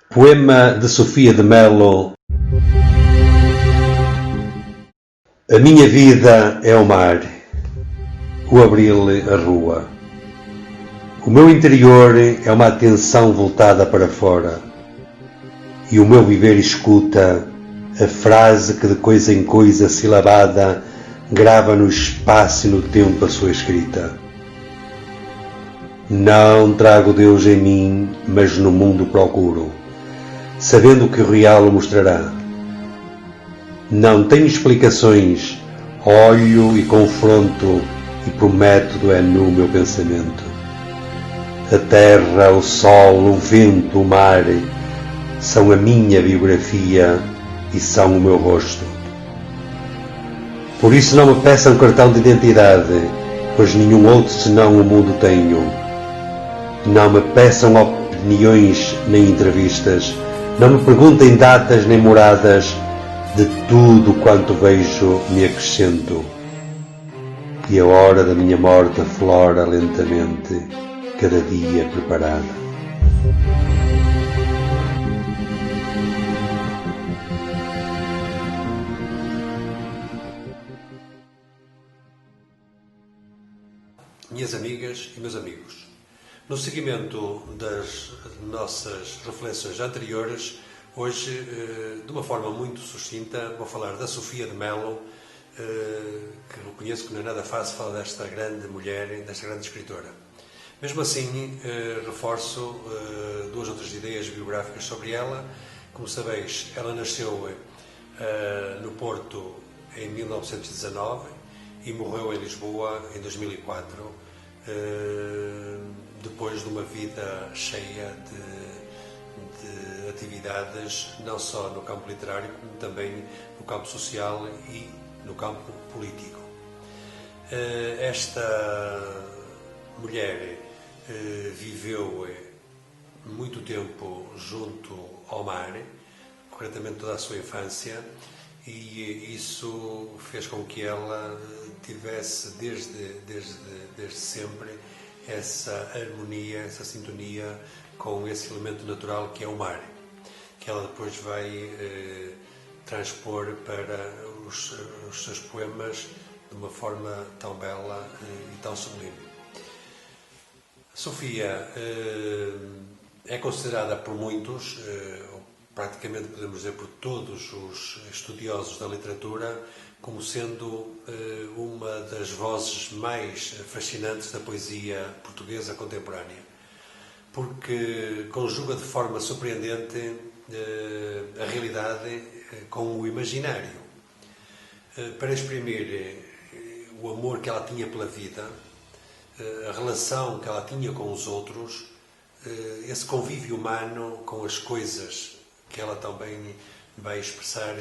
Poema de Sofia de Mello. A minha vida é o mar, o abril a rua. O meu interior é uma atenção voltada para fora. E o meu viver escuta a frase que de coisa em coisa silabada grava no espaço e no tempo a sua escrita. Não trago Deus em mim, mas no mundo procuro, sabendo que o real o mostrará. Não tenho explicações, olho e confronto, e por método é no meu pensamento. A terra, o sol, o vento, o mar são a minha biografia e são o meu rosto. Por isso não me peçam cartão de identidade, pois nenhum outro senão o mundo tenho. Não me peçam opiniões nem entrevistas, não me perguntem datas nem moradas, de tudo quanto vejo me acrescento. E a hora da minha morte aflora lentamente, cada dia preparada. Minhas amigas e meus amigos, no seguimento das nossas reflexões anteriores, hoje, de uma forma muito sucinta, vou falar da Sofia de Mello, que reconheço que não é nada fácil falar desta grande mulher, desta grande escritora. Mesmo assim, reforço duas ou três ideias biográficas sobre ela. Como sabeis, ela nasceu no Porto em 1919 e morreu em Lisboa em 2004, depois de uma vida cheia de atividades, não só no campo literário, como também no campo social e no campo político. Esta mulher viveu muito tempo junto ao mar, concretamente toda a sua infância, e isso fez com que ela tivesse desde sempre essa harmonia, essa sintonia com esse elemento natural que é o mar, que ela depois vai transpor para os seus poemas de uma forma tão bela e tão sublime. Sofia é considerada por muitos, praticamente podemos dizer por todos os estudiosos da literatura, como sendo uma das vozes mais fascinantes da poesia portuguesa contemporânea, porque conjuga de forma surpreendente a realidade com o imaginário, para exprimir o amor que ela tinha pela vida, a relação que ela tinha com os outros, esse convívio humano com as coisas que ela também vai expressar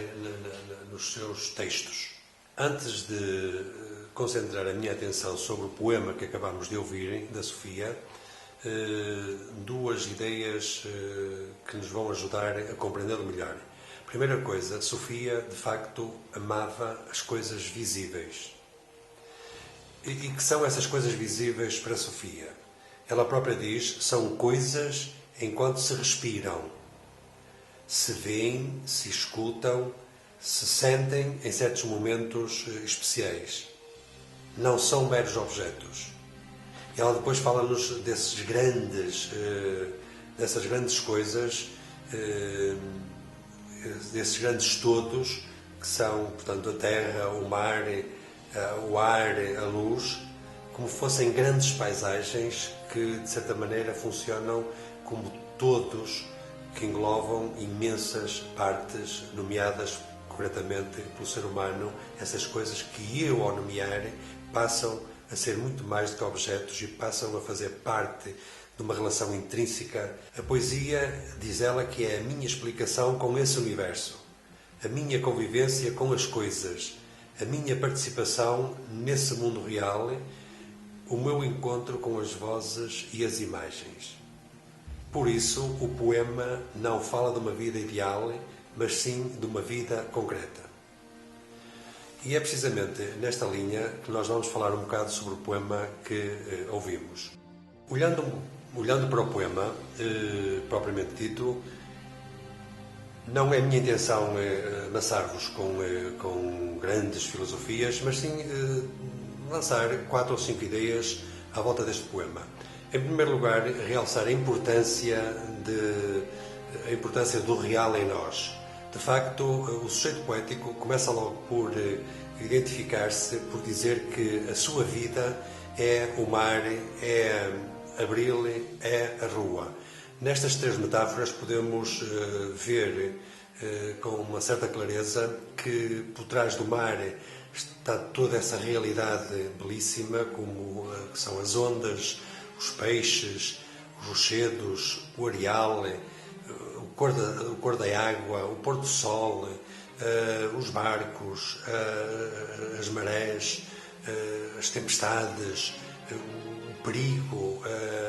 nos seus textos. Antes de concentrar a minha atenção sobre o poema que acabamos de ouvir, da Sofia, duas ideias que nos vão ajudar a compreendê-lo melhor. Primeira coisa, Sofia, de facto, amava as coisas visíveis. E que são essas coisas visíveis para Sofia? Ela própria diz, são coisas enquanto se respiram, se veem, se escutam, se sentem em certos momentos especiais. Não são meros objetos. E ela depois fala-nos dessas grandes coisas, desses grandes todos, que são, portanto, a terra, o mar, o ar, a luz, como fossem grandes paisagens que, de certa maneira, funcionam como todos que englobam imensas partes, nomeadas corretamente pelo ser humano, essas coisas que eu, ao nomear, passam a ser muito mais do que objetos e passam a fazer parte de uma relação intrínseca. A poesia, diz ela, que é a minha explicação com esse universo, a minha convivência com as coisas, a minha participação nesse mundo real, o meu encontro com as vozes e as imagens. Por isso, o poema não fala de uma vida ideal, mas sim de uma vida concreta. E é precisamente nesta linha que nós vamos falar um bocado sobre o poema que ouvimos. Olhando para o poema, propriamente dito, não é minha intenção amassar-vos com grandes filosofias, mas sim lançar 4 ou 5 ideias à volta deste poema. Em primeiro lugar, realçar a importância do real em nós. De facto, o sujeito poético começa logo por identificar-se, por dizer que a sua vida é o mar, é abril, é a rua. Nestas 3 metáforas podemos ver com uma certa clareza que por trás do mar está toda essa realidade belíssima, como que são as ondas, os peixes, os rochedos, o areal, o cor da água, o pôr do sol, os barcos, as marés, as tempestades, o perigo,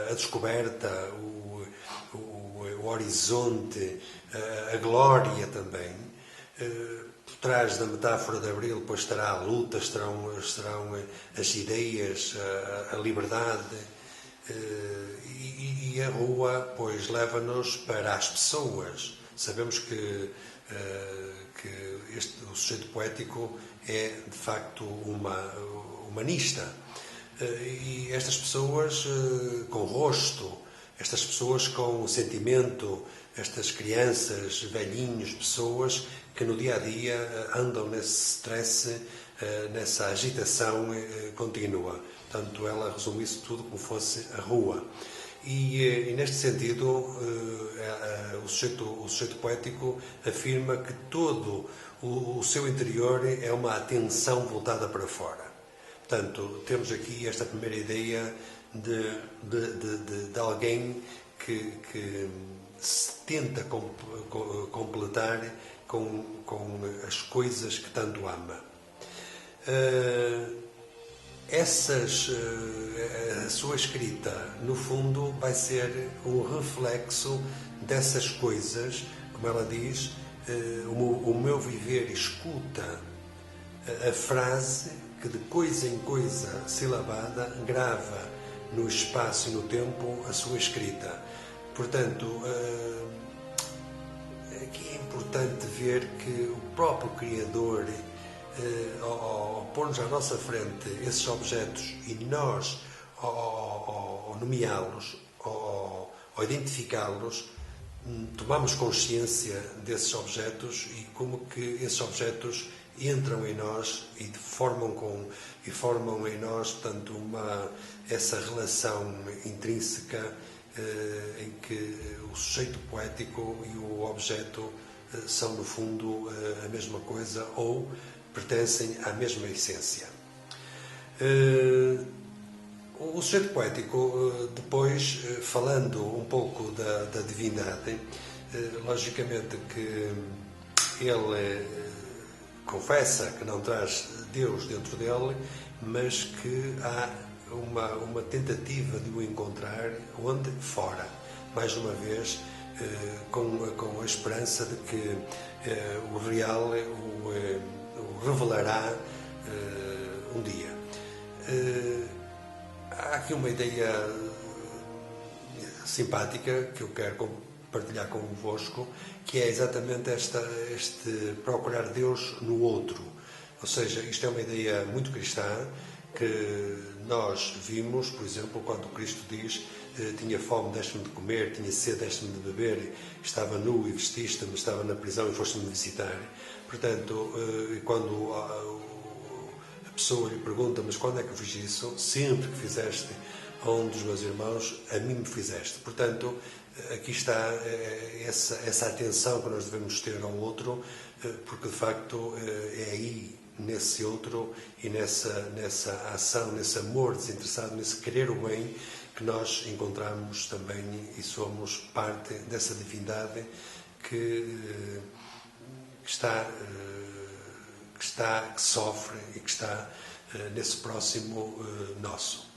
a descoberta, o horizonte, a glória também. Por trás da metáfora de Abril, depois estará a luta, estarão as ideias, a liberdade. E a rua, pois, leva-nos para as pessoas. Sabemos que o sujeito poético é, de facto, humanista. E estas pessoas com rosto, estas pessoas com sentimento, estas crianças, velhinhos, pessoas que no dia-a-dia andam nesse stress, nessa agitação contínua. Portanto, ela resume isso tudo como fosse a rua. E neste sentido, o sujeito poético afirma que todo o seu interior é uma atenção voltada para fora. Portanto, temos aqui esta primeira ideia de alguém que se tenta completar com as coisas que tanto ama. A sua escrita, no fundo, vai ser um reflexo dessas coisas, como ela diz, o meu viver escuta a frase que de coisa em coisa silabada grava no espaço e no tempo a sua escrita. Portanto, aqui é importante ver que o próprio Criador, ao pôr-nos à nossa frente esses objetos e nós, ao nomeá-los, ao identificá-los, tomamos consciência desses objetos e como que esses objetos entram em nós e formam em nós, portanto, essa relação intrínseca em que o sujeito poético e o objeto são, no fundo, a mesma coisa ou pertencem à mesma essência. O sujeito poético, depois, falando um pouco da divindade, logicamente que ele confessa que não traz Deus dentro dele, mas que há uma tentativa de o encontrar onde? Fora. Mais uma vez, com a esperança de que o real o revelará um dia. Há aqui uma ideia simpática que eu quero partilhar convosco, que é exatamente este procurar Deus no outro. Ou seja, isto é uma ideia muito cristã, que nós vimos, por exemplo, quando Cristo diz: tinha fome, deste-me de comer, tinha sede, deste-me de beber, estava nu e vestiste-me, estava na prisão e foste-me visitar. Portanto, quando a pessoa lhe pergunta: mas quando é que eu fiz isso? Sempre que fizeste a um dos meus irmãos, a mim me fizeste. Portanto, aqui está essa atenção que nós devemos ter ao outro, porque de facto é aí, nesse outro e nessa ação, nesse amor desinteressado, nesse querer o bem, que nós encontramos também e somos parte dessa divindade que sofre e que está nesse próximo nosso.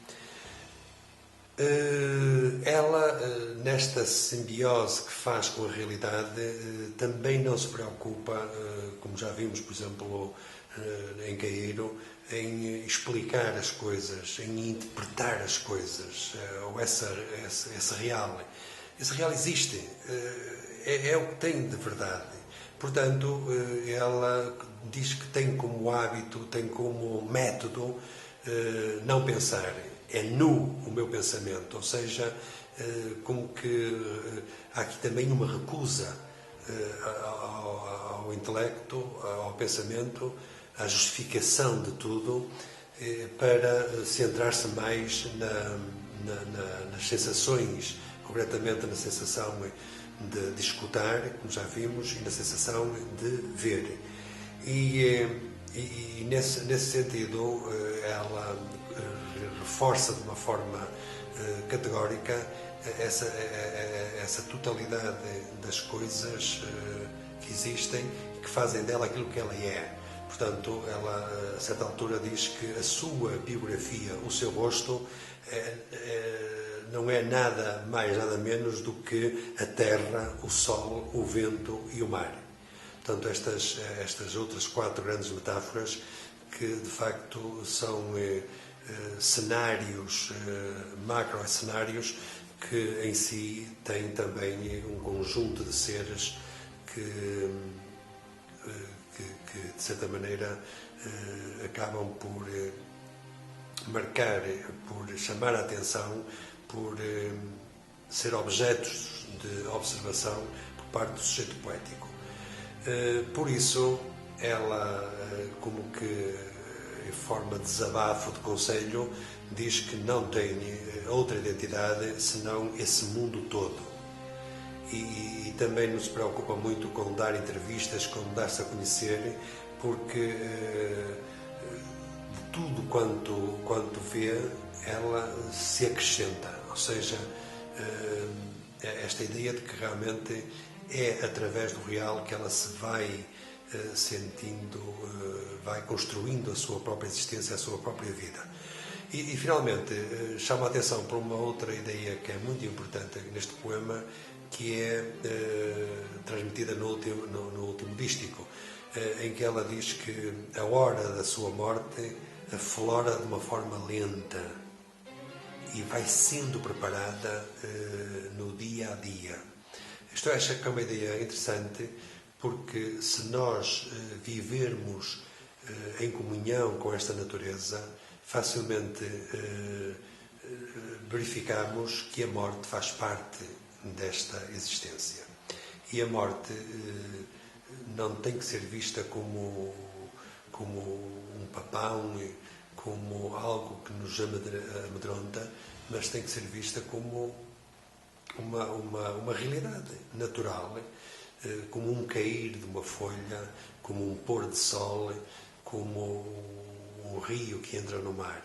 Ela, nesta simbiose que faz com a realidade, também não se preocupa, como já vimos, por exemplo, em Cairo em explicar as coisas, em interpretar as coisas, ou esse real. Esse real existe, é o que tem de verdade. Portanto, ela diz que tem como hábito, tem como método não pensar, é nu o meu pensamento, ou seja, como que há aqui também uma recusa ao intelecto, ao pensamento, à justificação de tudo, para centrar-se mais nas sensações, concretamente na sensação de escutar, como já vimos, e na sensação de ver. E nesse sentido, ela reforça de uma forma categórica essa totalidade das coisas que existem e que fazem dela aquilo que ela é. Portanto, ela a certa altura diz que a sua biografia, o seu rosto, não é nada mais, nada menos do que a terra, o sol, o vento e o mar. Portanto, estas outras 4 grandes metáforas que, de facto, são cenários, macro-cenários, que em si têm também um conjunto de seres que de certa maneira acabam por marcar, por chamar a atenção, por ser objetos de observação por parte do sujeito poético. Por isso, ela, como que em forma de desabafo, de conselho, diz que não tem outra identidade senão esse mundo todo. E também nos preocupa muito com dar entrevistas, com dar-se a conhecer, porque de tudo quanto vê, ela se acrescenta. Ou seja, esta ideia de que realmente é através do real que ela se vai sentindo, vai construindo a sua própria existência, a sua própria vida. E finalmente, chama a atenção para uma outra ideia que é muito importante neste poema, que é transmitida no último dístico, em que ela diz que a hora da sua morte aflora de uma forma lenta e vai sendo preparada no dia a dia. Isto acho que é uma ideia interessante, porque se nós vivermos em comunhão com esta natureza, facilmente verificamos que a morte faz parte desta existência. E a morte não tem que ser vista como um papão, como algo que nos amedronta, mas tem que ser vista como uma realidade natural, como um cair de uma folha, como um pôr de sol, como um rio que entra no mar.